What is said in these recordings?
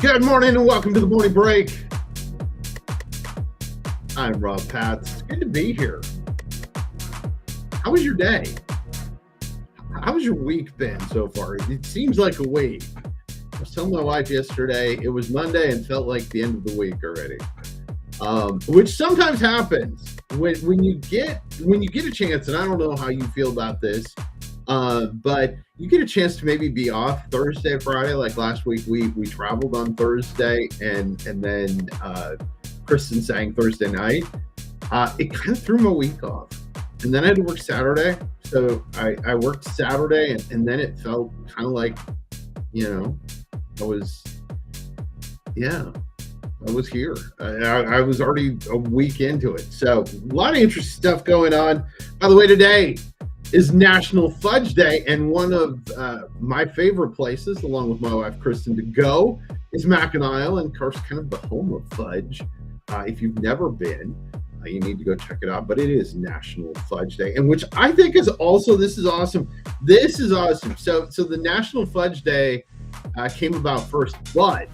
Good morning and welcome to the morning break. I'm Rob Patz. It's good to be here. How was your day? How's your week been so far? It seems like a week. I was telling my wife yesterday it was Monday and felt like the end of the week already, which sometimes happens when you get a chance. And I don't know how you feel about this, but you get a chance to maybe be off Thursday, Friday. Like last week, we traveled on Thursday, and then Kristen sang Thursday night. It kind of threw my week off, and then I had to work Saturday. So I worked Saturday, and then it felt kind of like, I was here. I was already a week into it. So a lot of interesting stuff going on. By the way, today is National Fudge Day, and one of my favorite places, along with my wife Kristen, to go is Mackinac Island, of course, kind of the home of fudge. If you've never been, you need to go check it out. But it is National Fudge Day, and which I think is also, this is awesome. This is awesome. So the National Fudge Day came about first, but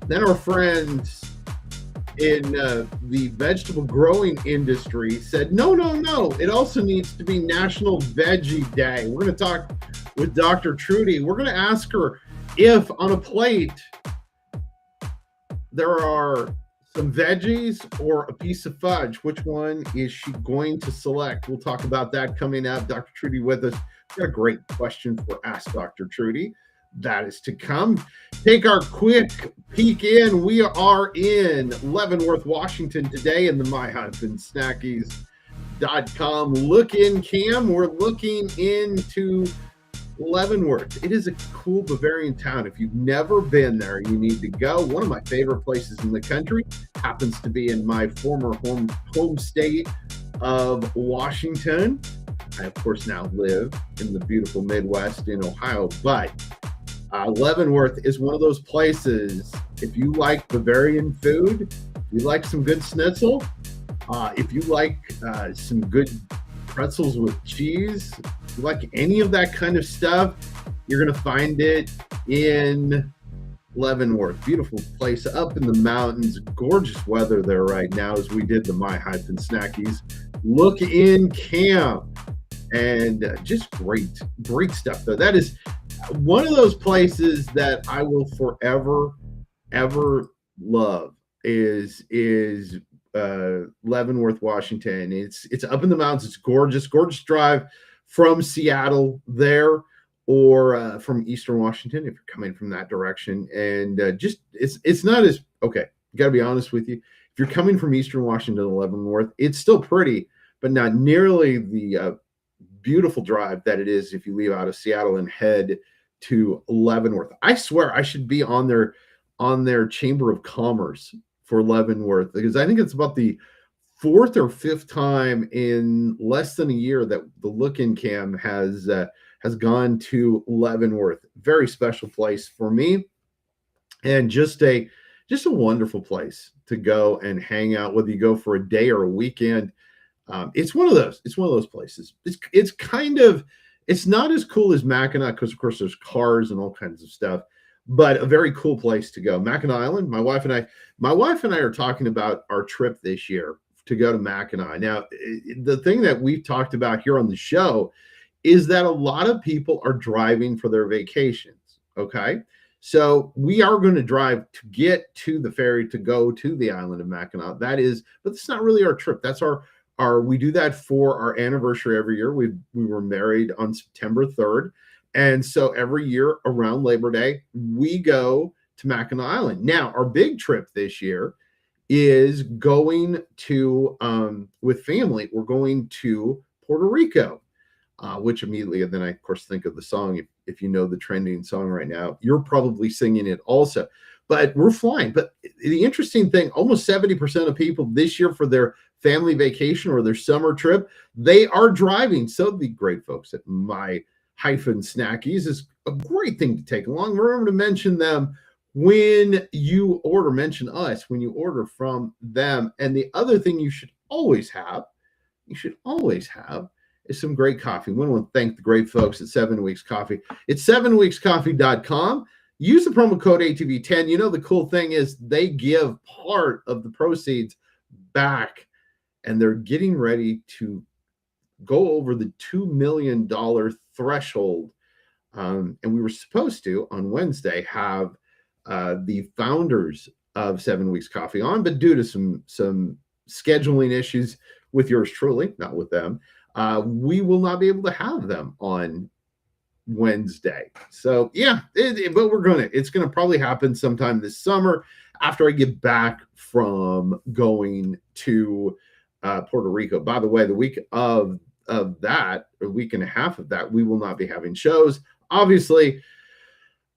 then our friends in the vegetable growing industry said, no, it also needs to be National Veggie Day. We're going to talk with Dr. Trudy. We're going to ask her if on a plate there are some veggies or a piece of fudge. Which one is she going to select? We'll talk about that coming up. Dr. Trudy with us. We've got a great question for Ask Dr. Trudy. That is to come. Take our quick peek in. We are in Leavenworth, Washington today in the my-snackies.com look-in cam. We're looking into Leavenworth. It is a cool Bavarian town. If you've never been there, you need to go. One of my favorite places in the country happens to be in my former home state of Washington. I, of course, now live in the beautiful Midwest in Ohio, but Leavenworth is one of those places. If you like Bavarian food, if you like some good schnitzel, if you like some good pretzels with cheese, if you like any of that kind of stuff, you're going to find it in Leavenworth. Beautiful place up in the mountains. Gorgeous weather there right now as we did the my-snackies look-in camp. And just great stuff though. That is one of those places that I will forever, ever love is Leavenworth, Washington. It's up in the mountains. It's gorgeous drive from Seattle there, or from Eastern Washington if you're coming from that direction. And it's not as, okay, got to be honest with you. If you're coming from Eastern Washington to Leavenworth, it's still pretty, but not nearly the beautiful drive that it is if you leave out of Seattle and head to Leavenworth. I swear I should be on their Chamber of Commerce for Leavenworth, because I think it's about the fourth or fifth time in less than a year that the look-in cam has gone to Leavenworth. Very special place for me, and just a wonderful place to go and hang out, whether you go for a day or a weekend. It's one of those places. It's not as cool as Mackinac, because of course there's cars and all kinds of stuff, but a very cool place to go. Mackinac Island. My wife and I are talking about our trip this year to go to Mackinac. Now, the thing that we've talked about here on the show is that a lot of people are driving for their vacations. Okay. So we are going to drive to get to the ferry to go to the island of Mackinac. But it's not really our trip. That's we do that for our anniversary every year. We were married on September 3rd. And so every year around Labor Day, we go to Mackinac Island. Now, our big trip this year is going to, with family, we're going to Puerto Rico, which immediately, and then I, of course, think of the song. If you know the trending song right now, you're probably singing it also. But we're flying. But the interesting thing, almost 70% of people this year for their family vacation or their summer trip, they are driving. So the great folks at my-snackies is a great thing to take along. Remember to mention them when you order. Mention us when you order from them. And the other thing you should always have is some great coffee. We want to thank the great folks at 7 Weeks Coffee. It's 7weekscoffee.com. use the promo code ATV10. You know, the cool thing is they give part of the proceeds back, and they're getting ready to go over the $2 million threshold. And we were supposed to, on Wednesday, have the founders of 7 Weeks Coffee on, but due to some scheduling issues with yours truly, not with them, we will not be able to have them on Wednesday. So yeah, but it's gonna probably happen sometime this summer after I get back from going to Puerto Rico. By the way, the week of that, a week and a half of that, we will not be having shows. Obviously,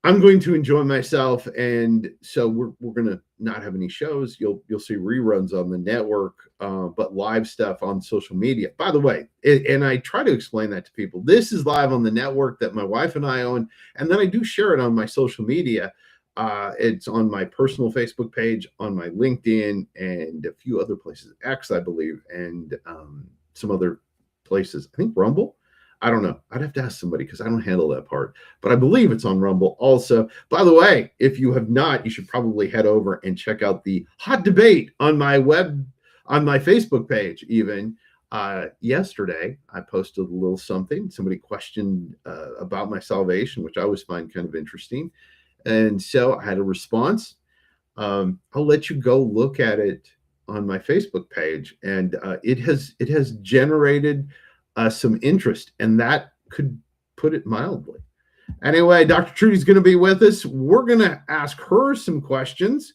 I'm going to enjoy myself, and so we're gonna not have any shows. You'll see reruns on the network, but live stuff on social media. By the way, and I try to explain that to people. This is live on the network that my wife and I own, and then I do share it on my social media. It's on my personal Facebook page, on my LinkedIn, and a few other places, X, I believe, and some other places. I think Rumble. I don't know. I'd have to ask somebody because I don't handle that part. But I believe it's on Rumble also. By the way, if you have not, you should probably head over and check out the hot debate on my Facebook page. Even yesterday, I posted a little something. Somebody questioned about my salvation, which I always find kind of interesting. And so I had a response. I'll let you go look at it on my Facebook page. And it has generated some interest, and that could put it mildly. Anyway, Dr. Trudy's going to be with us. We're going to ask her some questions,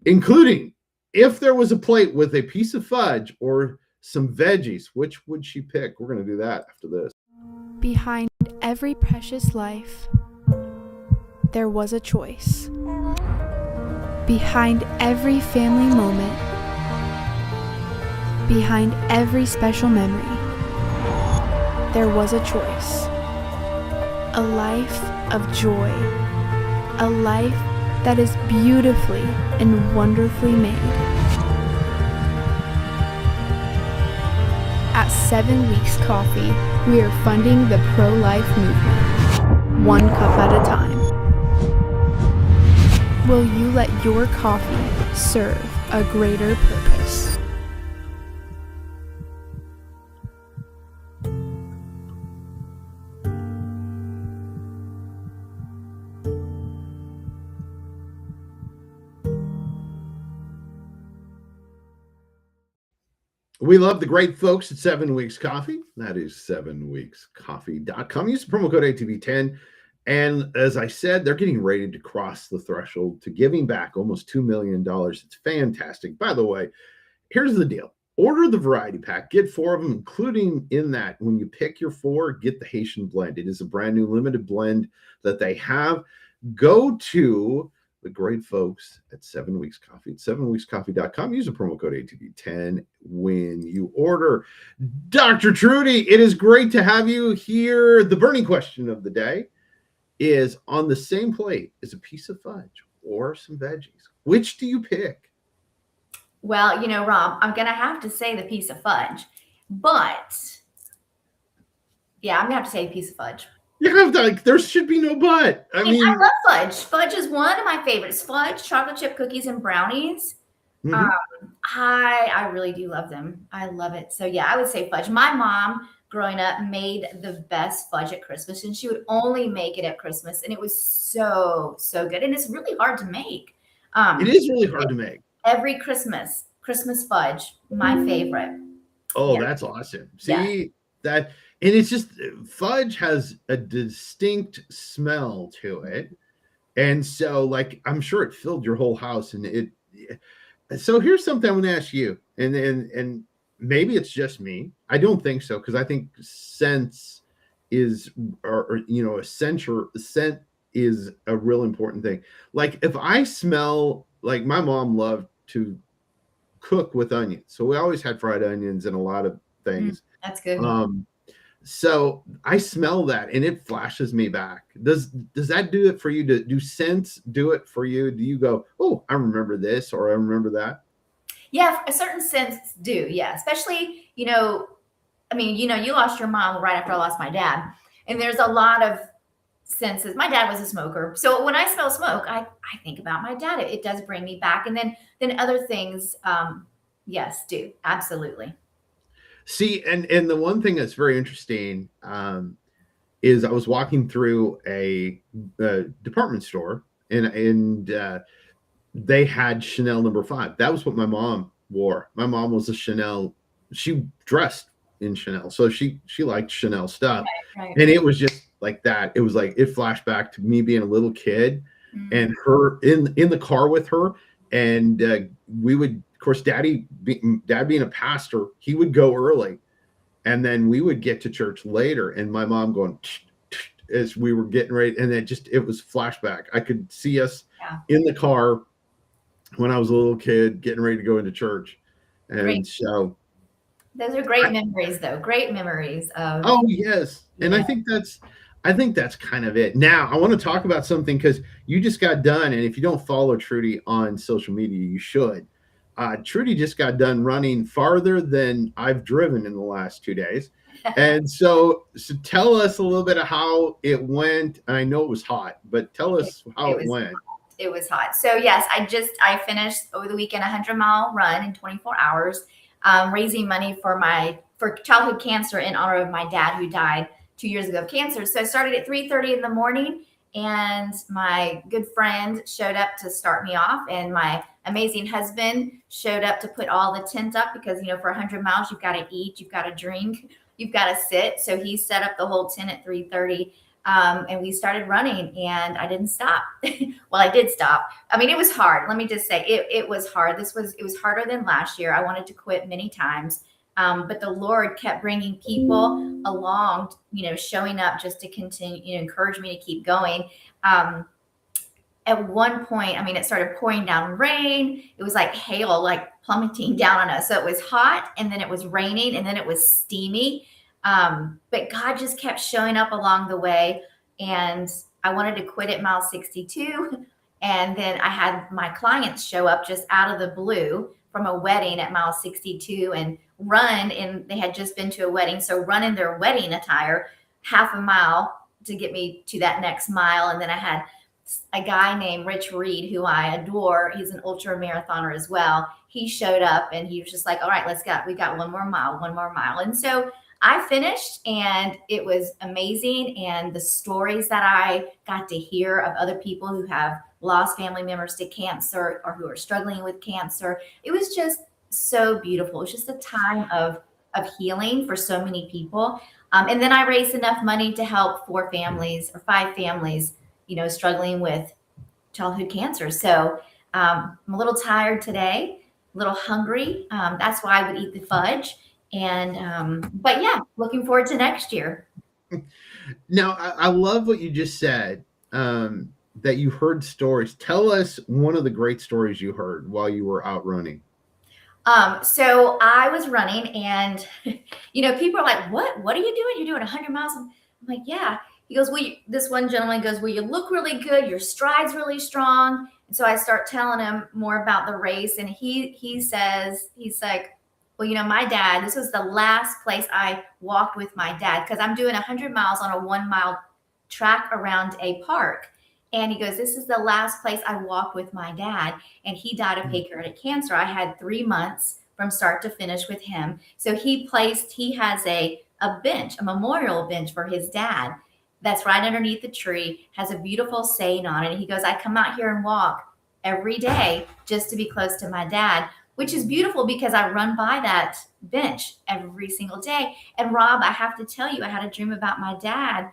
including if there was a plate with a piece of fudge or some veggies, which would she pick? We're going to do that after this. Behind every precious life, there was a choice. Behind every family moment, behind every special memory, there was a choice. A life of joy. A life that is beautifully and wonderfully made. At 7 Weeks Coffee, we are funding the pro-life movement, one cup at a time. Will you let your coffee serve a greater purpose? We love the great folks at 7 Weeks Coffee. That is 7weekscoffee.com. Use the promo code ATV10. And as I said, they're getting ready to cross the threshold to giving back almost $2 million. It's fantastic. By the way, here's the deal. Order the variety pack. Get 4 of them, including in that, when you pick your 4, get the Haitian blend. It is a brand new limited blend that they have. Go to the great folks at 7 Weeks Coffee at 7weekscoffee.com. Use the promo code ATV10 when you order. Dr. Trudy, it is great to have you here. The burning question of the day is, on the same plate is a piece of fudge or some veggies. Which do you pick? Well, Rob, I'm going to have to say the piece of fudge, but yeah, I'm going to have to say a piece of fudge. You have to, there should be no but. I mean, I love fudge. Fudge is one of my favorites. Fudge, chocolate chip cookies, and brownies. Mm-hmm. I really do love them. I love it. So yeah, I would say fudge. My mom, growing up, made the best fudge at Christmas, and she would only make it at Christmas, and it was so good, and it's really hard to make. It is really hard to make. Every Christmas fudge, my favorite. Oh, yeah. That's awesome. See that. And it's just, fudge has a distinct smell to it. And so, like, I'm sure it filled your whole house. And so here's something I'm going to ask you. And maybe it's just me. I don't think so, because I think sense is, scent is a real important thing. Like, if I smell, like, my mom loved to cook with onions. So we always had fried onions and a lot of things. That's good. So I smell that and it flashes me back. Does that do it for you? Do scents do it for you? Do you go, oh, I remember this, or I remember that? Yeah, a certain scents do. Yeah. Especially, you lost your mom right after I lost my dad. And there's a lot of senses. My dad was a smoker. So when I smell smoke, I think about my dad. It does bring me back. And then other things, yes, do. Absolutely. See, and the one thing that's very interesting is I was walking through a department store, and they had Chanel number 5. That was what my mom wore. My mom was a Chanel. She dressed in Chanel, so she liked Chanel stuff, Right. and it was just like that. It was like it flashed back to me being a little kid, Mm. and her in the car with her, and we would, of course, dad being a pastor, he would go early, and then we would get to church later, and my mom going as we were getting ready, and it was flashback. I could see us in the car when I was a little kid getting ready to go into church. And Great. so Those are great memories, though. Great memories of. Oh yes. And I think that's kind of it. Now I want to talk about something, because you just got done, and if you don't follow Trudy on social media, you should. Trudy just got done running farther than I've driven in the last 2 days. And so tell us a little bit of how it went. I know it was hot, but tell us how it went. It was hot. So yes, I finished over the weekend a 100-mile run in 24 hours, raising money for childhood cancer in honor of my dad, who died 2 years ago of cancer. So I started at 3:30 in the morning, and my good friend showed up to start me off, and my amazing husband showed up to put all the tent up, because for 100 miles you've got to eat, you've got to drink, you've got to sit. So he set up the whole tent at 3:30. And we started running, and I didn't stop. Well, I did stop. I mean, it was hard. Let me just say it was hard. It was harder than last year. I wanted to quit many times. But the Lord kept bringing people along, showing up just to continue, encourage me to keep going. At one point, I mean, it started pouring down rain. It was like hail, like plummeting down on us. So it was hot, and then it was raining, and then it was steamy. But God just kept showing up along the way, and I wanted to quit at mile 62. And then I had my clients show up just out of the blue from a wedding at mile 62 and run. And they had just been to a wedding. So run in their wedding attire half a mile to get me to that next mile. And then I had a guy named Rich Reed, who I adore. He's an ultra marathoner as well. He showed up, and he was just like, all right, we got one more mile. And so I finished, and it was amazing. And the stories that I got to hear of other people who have lost family members to cancer or who are struggling with cancer, it was just so beautiful. It was just a time of healing for so many people. And then I raised enough money to help 5 families, struggling with childhood cancer. So I'm a little tired today, a little hungry. That's why I would eat the fudge. And but yeah, looking forward to next year. Now, I love what you just said, that you heard stories. Tell us one of the great stories you heard while you were out running. So I was running, and people are like, what are you doing? You're doing 100 miles. I'm like, yeah. He goes, this one gentleman goes, well, you look really good. Your stride's really strong. And so I start telling him more about the race. And he says, he's like, well, my dad, this was the last place I walked with my dad, because I'm doing 100 miles on a 1-mile track around a park. And he goes, this is the last place I walked with my dad. And he died of pancreatic cancer. I had 3 months from start to finish with him. So he has a bench, a memorial bench for his dad that's right underneath the tree, has a beautiful saying on it. And he goes, I come out here and walk every day just to be close to my dad, which is beautiful because I run by that bench every single day. And Rob, I have to tell you, I had a dream about my dad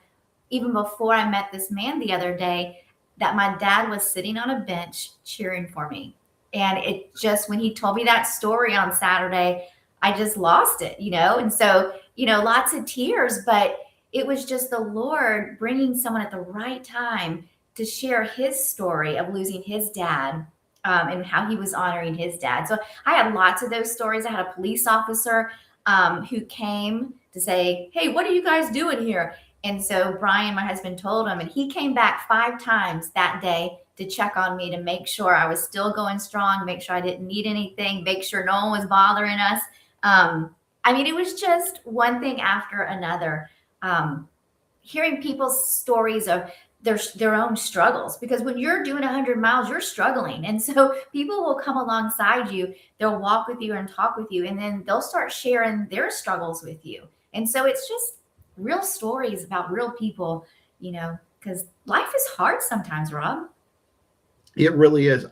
even before I met this man the other day, that my dad was sitting on a bench cheering for me. And it just, when he told me that story on Saturday, I just lost it, And so, lots of tears, but it was just the Lord bringing someone at the right time to share his story of losing his dad, and how he was honoring his dad. So I had lots of those stories. I had a police officer who came to say, hey, what are you guys doing here? And so Brian, my husband, told him, and he came back 5 times that day to check on me, to make sure I was still going strong, make sure I didn't need anything, make sure no one was bothering us. It was just one thing after another. Hearing people's stories of their own struggles, because when you're doing 100 miles, you're struggling. And so people will come alongside you, they'll walk with you and talk with you, and then they'll start sharing their struggles with you. And so it's just real stories about real people, because life is hard sometimes, Rob. It really is.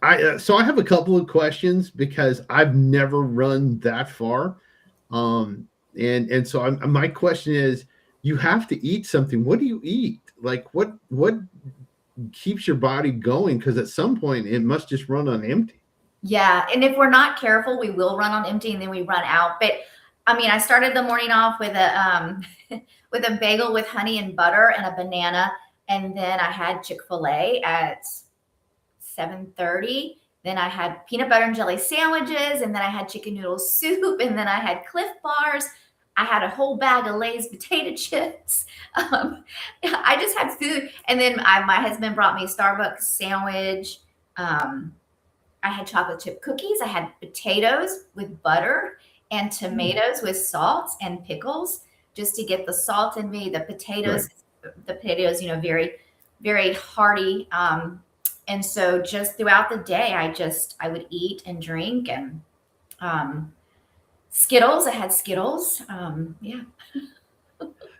So I have a couple of questions because I've never run that far. And so my question is, you have to eat something. What do you eat? Like what keeps your body going? Because at some point it must just run on empty. Yeah. And if we're not careful, we will run on empty and then we run out. But I mean, I started the morning off with a with a bagel with honey and butter and a banana. And then I had Chick-fil-A at 7:30. Then I had peanut butter and jelly sandwiches, and then I had chicken noodle soup, and then I had Cliff Bars. I had a whole bag of Lay's potato chips. I just had food. And then my husband brought me a Starbucks sandwich. I had chocolate chip cookies. I had potatoes with butter and tomatoes with salt and pickles, just to get the salt in me. The potatoes, very, very hearty. And so just throughout the day, I would eat and drink, and Skittles. I had Skittles. Yeah.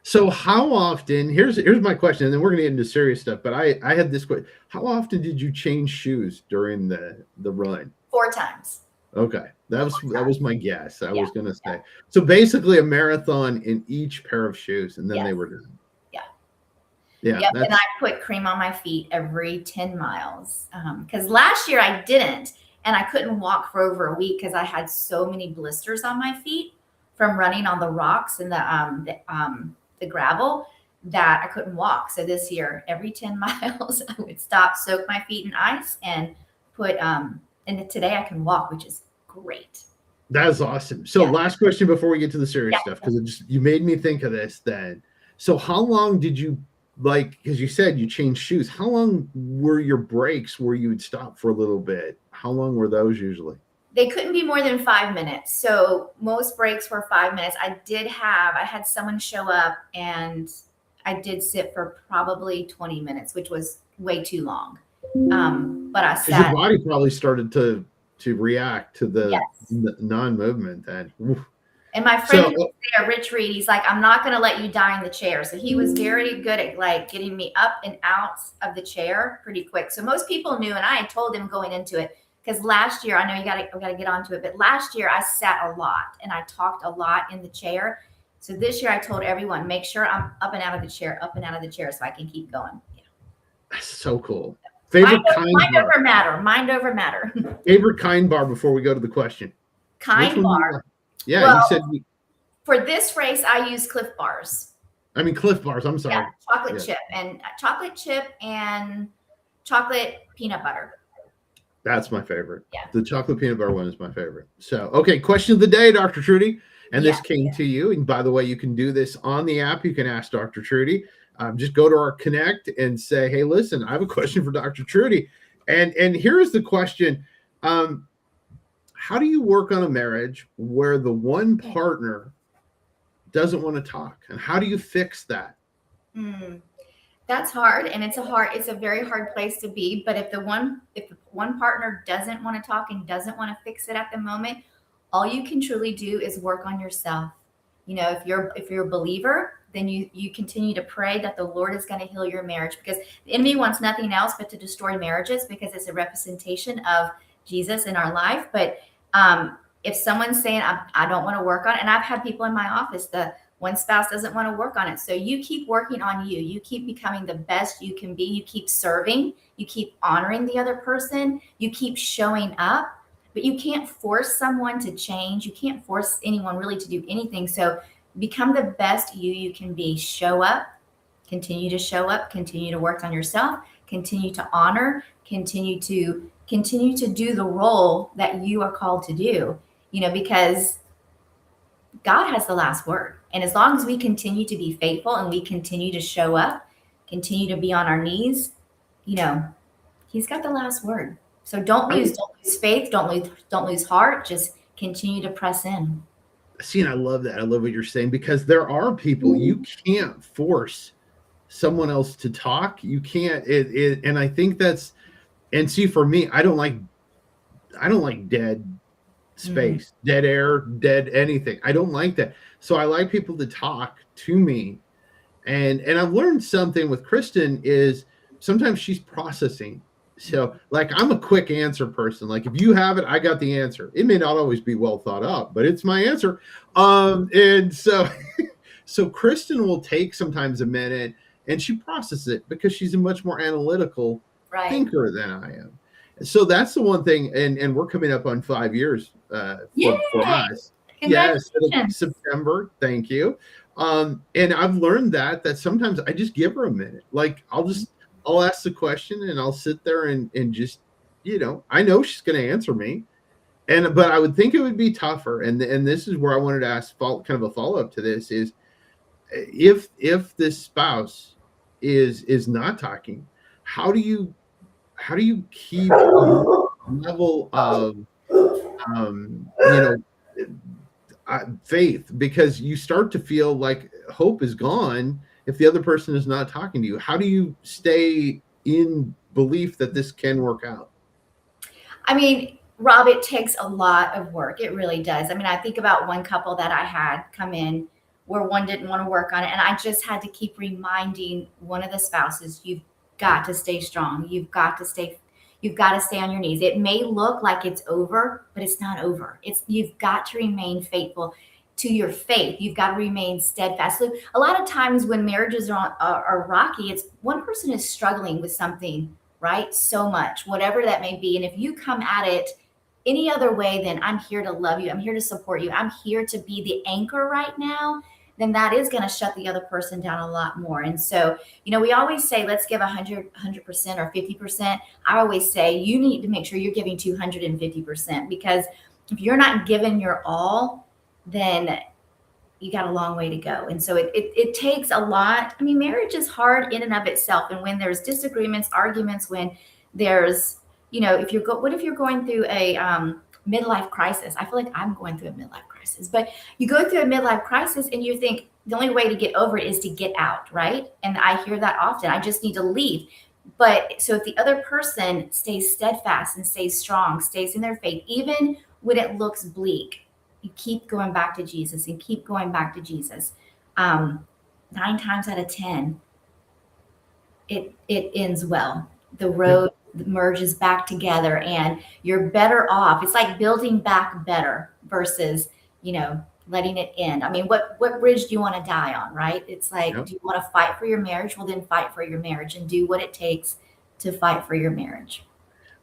So how often, here's my question, and then we're going to get into serious stuff, but I had this question. How often did you change shoes during the run? 4 times. Okay. That was my guess. I was going to say. So basically a marathon in each pair of shoes, and then they were done. Yeah. Yep. And I put cream on my feet every 10 miles. Because last year I didn't, and I couldn't walk for over a week because I had so many blisters on my feet from running on the rocks and the gravel that I couldn't walk. So this year, every 10 miles, I would stop, soak my feet in ice, and put, and today I can walk, which is great. That is awesome. So last question before we get to the serious stuff, because you made me think of this then. So how long did you, because you said you changed shoes, how long were your breaks where you would stop for a little bit? How long were those usually? They couldn't be more than 5 minutes. So most breaks were 5 minutes. I had someone show up, and I did sit for probably 20 minutes, which was way too long. But I sat. Your body probably started to react to the non-movement then. Oof. And my friend there, Rich Reed, he's like, I'm not going to let you die in the chair. So he was very good at getting me up and out of the chair pretty quick. So most people knew, and I had told him going into it, because last year, I know we got to get onto it, but last year I sat a lot and I talked a lot in the chair. So this year I told everyone, make sure I'm up and out of the chair, so I can keep going. Yeah. That's so cool. Favorite mind over matter. Favorite kind bar before we go to the question. Kind bar. Yeah, well, you said for this race I use Cliff Bars. I mean Cliff Bars. I'm sorry. Yeah, chocolate chip and chocolate peanut butter. That's my favorite. Yeah. The chocolate peanut butter one is my favorite. So, okay, question of the day, Dr. Trudy. And this came to you. And by the way, you can do this on the app. You can ask Dr. Trudy. Just go to our Connect and say, hey, listen, I have a question for Dr. Trudy. And here's the question. How do you work on a marriage where the one partner doesn't want to talk? And how do you fix that? That's hard. And it's a very hard place to be. But if the one partner doesn't want to talk and doesn't want to fix it at the moment, all you can truly do is work on yourself. If you're a believer, then you continue to pray that the Lord is going to heal your marriage, because the enemy wants nothing else but to destroy marriages, because it's a representation of Jesus in our life. But if someone's saying, I don't want to work on it, and I've had people in my office, the one spouse doesn't want to work on it. So you keep working on you. You keep becoming the best you can be. You keep serving. You keep honoring the other person. You keep showing up. But you can't force someone to change. You can't force anyone really to do anything. So become the best you can be. Show up. Continue to show up. Continue to work on yourself. Continue to honor. Continue to do the role that you are called to do. Because God has the last word. And as long as we continue to be faithful and we continue to show up, continue to be on our knees, He's got the last word. So don't lose faith, don't lose heart. Just continue to press in. See, and I love that. I love what you're saying, because there are people you can't force someone else to talk. You can't and I think that's, and see, for me, I don't like dead space, dead air, dead anything. I don't like that. So I like people to talk to me. And I've learned something with Kristen is sometimes she's processing. So like I'm a quick answer person. Like if you have it, I got the answer. It may not always be well thought out, but it's my answer. And so so Kristen will take sometimes a minute and she processes it because she's a much more analytical thinker than I am. So that's the one thing, and we're coming up on 5 years for us. Yes, September. Thank you. And I've learned that sometimes I just give her a minute. Like I'll ask the question and I'll sit there and just, I know she's going to answer me. But I would think it would be tougher. And this is where I wanted to ask kind of a follow-up to this is if this spouse is not talking, how do you keep a level of faith, because you start to feel like hope is gone if the other person is not talking to you? How do you stay in belief that this can work out? I mean, Rob, it takes a lot of work. It really does. I mean, I think about one couple that I had come in where one didn't want to work on it. And I just had to keep reminding one of the spouses, you've got to stay strong. You've got to stay on your knees. It may look like it's over, but it's not over. You've got to remain faithful to your faith. You've got to remain steadfast. So a lot of times when marriages are rocky, it's one person is struggling with something, right? So much, whatever that may be. And if you come at it any other way than I'm here to love you, I'm here to support you, I'm here to be the anchor right now, then that is going to shut the other person down a lot more. And so, we always say, let's give 100% or 50%. I always say you need to make sure you're giving 250%, because if you're not giving your all, then you got a long way to go. And so it takes a lot. I mean, marriage is hard in and of itself. And when there's disagreements, arguments, when there's, what if you're going through a midlife crisis? I feel like I'm going through a midlife crisis, but you go through a midlife crisis and you think the only way to get over it is to get out, right? And I hear that often. I just need to leave. But so if the other person stays steadfast and stays strong, stays in their faith, even when it looks bleak, you keep going back to Jesus and keep going back to Jesus. 9 times out of 10, it ends well. The road merges back together and you're better off. It's like building back better versus, letting it end. I mean, what bridge do you want to die on, right? It's like, do you want to fight for your marriage? Well, then fight for your marriage and do what it takes to fight for your marriage.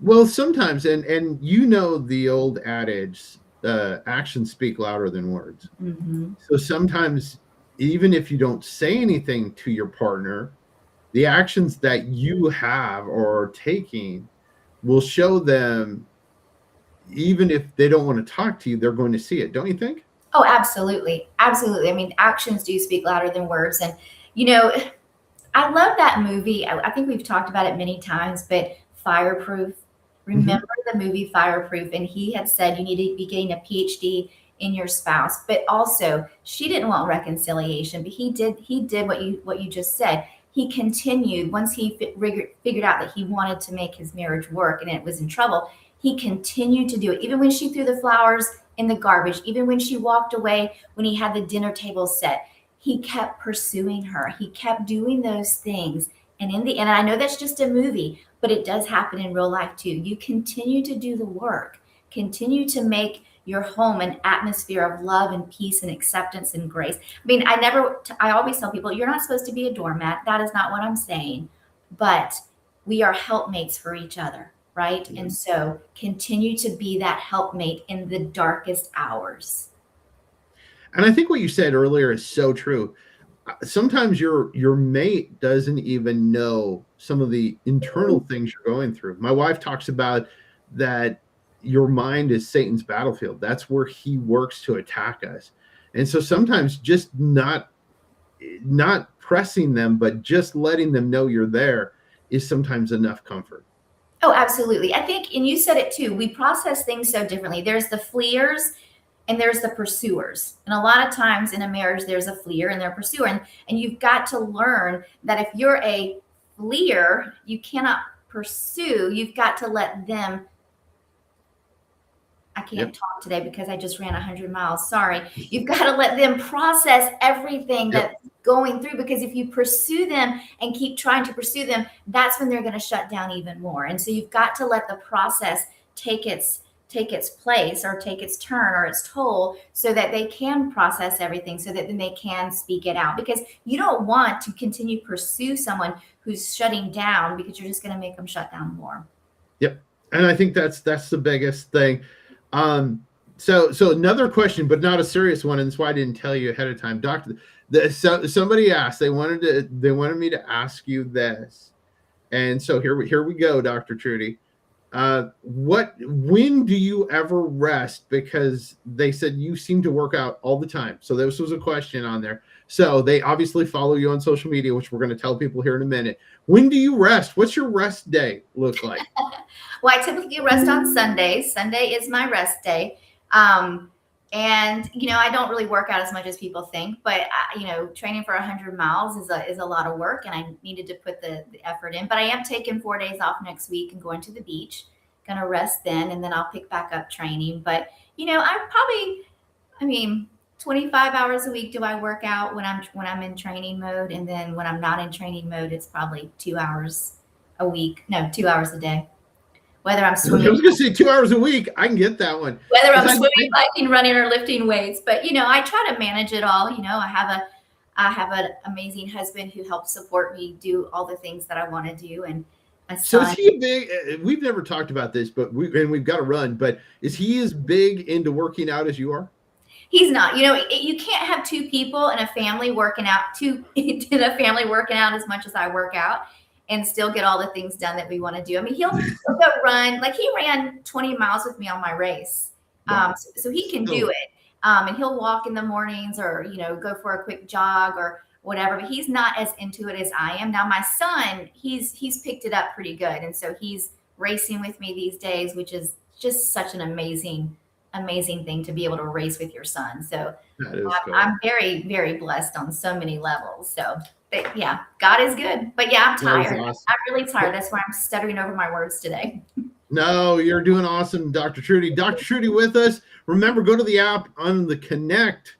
Well, sometimes, and the old adage, actions speak louder than words. Mm-hmm. So sometimes, even if you don't say anything to your partner, the actions that you have or are taking will show them, even if they don't want to talk to you, they're going to see it. Don't you think? Oh, absolutely. Absolutely. I mean, actions do speak louder than words. And, I love that movie. I think we've talked about it many times, but Fireproof. Remember the movie Fireproof? And he had said you need to be getting a PhD in your spouse, but also she didn't want reconciliation, but he did what you just said. He continued once he figured out that he wanted to make his marriage work and it was in trouble. He continued to do it. Even when she threw the flowers in the garbage, even when she walked away, when he had the dinner table set, he kept pursuing her. He kept doing those things. And in the end, I know that's just a movie, but it does happen in real life too. You continue to do the work, continue to make your home an atmosphere of love and peace and acceptance and grace. I mean, I always tell people, you're not supposed to be a doormat. That is not what I'm saying, but we are helpmates for each other, right? Mm-hmm. And so continue to be that helpmate in the darkest hours. And I think what you said earlier is so true. Sometimes your mate doesn't even know some of the internal things you're going through. My wife talks about that your mind is Satan's battlefield. That's where he works to attack us. And so sometimes just not pressing them, but just letting them know you're there is sometimes enough comfort. Oh, absolutely. I think, and you said it too, we process things so differently. There's the fleers and there's the pursuers. And a lot of times in a marriage, there's a fleer and there's a pursuer. And you've got to learn that if you're a fleer, you cannot pursue. You've got to let them. I can't talk today because I just ran 100 miles. Sorry. You've got to let them process everything that's going through, because if you pursue them and keep trying to pursue them, that's when they're going to shut down even more. And so you've got to let the process take its place, or take its turn or its toll, so that they can process everything, so that then they can speak it out, because you don't want to continue to pursue someone who's shutting down, because you're just going to make them shut down more. Yep. And I think that's the biggest thing. So another question, but not a serious one, and that's why I didn't tell you ahead of time, Doctor. Somebody asked, they wanted me to ask you this, and so here we go, Dr. Trudy. When do you ever rest? Because they said you seem to work out all the time. So this was a question on there. So they obviously follow you on social media, which we're going to tell people here in a minute. When do you rest? What's your rest day look like? Well, I typically rest on Sundays. Sunday is my rest day. And, I don't really work out as much as people think, but, training for 100 miles is a lot of work, and I needed to put the effort in. But I am taking 4 days off next week and going to the beach, going to rest then, and then I'll pick back up training. But, I'm probably, 25 hours a week do I work out when I'm in training mode. And then when I'm not in training mode, it's probably 2 hours a week. No, 2 hours a day. Whether I'm swimming. I was going to say 2 hours a week. I can get that one. Whether I'm swimming, biking, running, or lifting weights. But, I try to manage it all. I have an amazing husband who helps support me do all the things that I want to do. And a son. So is he big? We've never talked about this, but we've got to run. But is he as big into working out as you are? He's not. You can't have two people in a family working out, as much as I work out, and still get all the things done that we want to do. He'll go run. Like, he ran 20 miles with me on my race. Wow. So he can do it. And he'll walk in the mornings, or, go for a quick jog or whatever, but he's not as into it as I am. Now, my son, he's picked it up pretty good. And so he's racing with me these days, which is just such an amazing thing to be able to race with your son. So I'm very, very blessed on so many levels. So yeah, God is good. But yeah, I'm tired. Awesome. I'm really tired. That's why I'm stuttering over my words today. No, you're doing awesome, Dr. Trudy. Dr. Trudy with us. Remember, go to the app on the Connect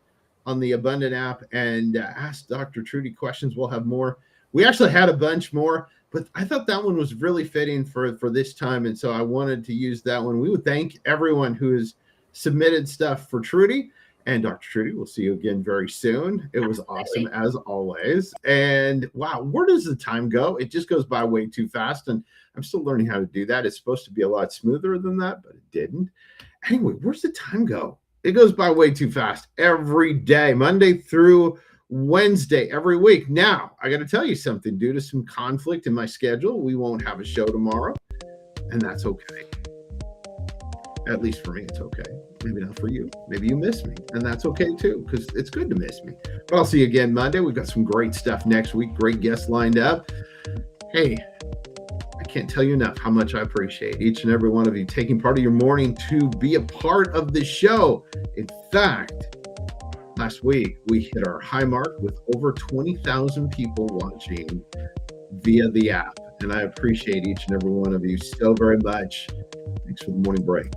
on the Abundant app and ask Dr. Trudy questions. We'll have more. We actually had a bunch more, but I thought that one was really fitting for this time. And so I wanted to use that one. We would thank everyone who has submitted stuff for Trudy. And Dr. Trudy, we'll see you again very soon. It was awesome as always. And wow, where does the time go? It just goes by way too fast. And I'm still learning how to do that. It's supposed to be a lot smoother than that, but it didn't. Anyway, where's the time go? It goes by way too fast every day, Monday through Wednesday, every week. Now, I got to tell you something. Due to some conflict in my schedule, we won't have a show tomorrow, and that's okay. At least for me, it's okay. Maybe not for you. Maybe you miss me, and that's okay too, because it's good to miss me. But I'll see you again Monday. We've got some great stuff next week. Great guests lined up. Hey, I can't tell you enough how much I appreciate each and every one of you taking part of your morning to be a part of the show. In fact, last week we hit our high mark with over 20,000 people watching via the app. And I appreciate each and every one of you so very much. Thanks for the morning break.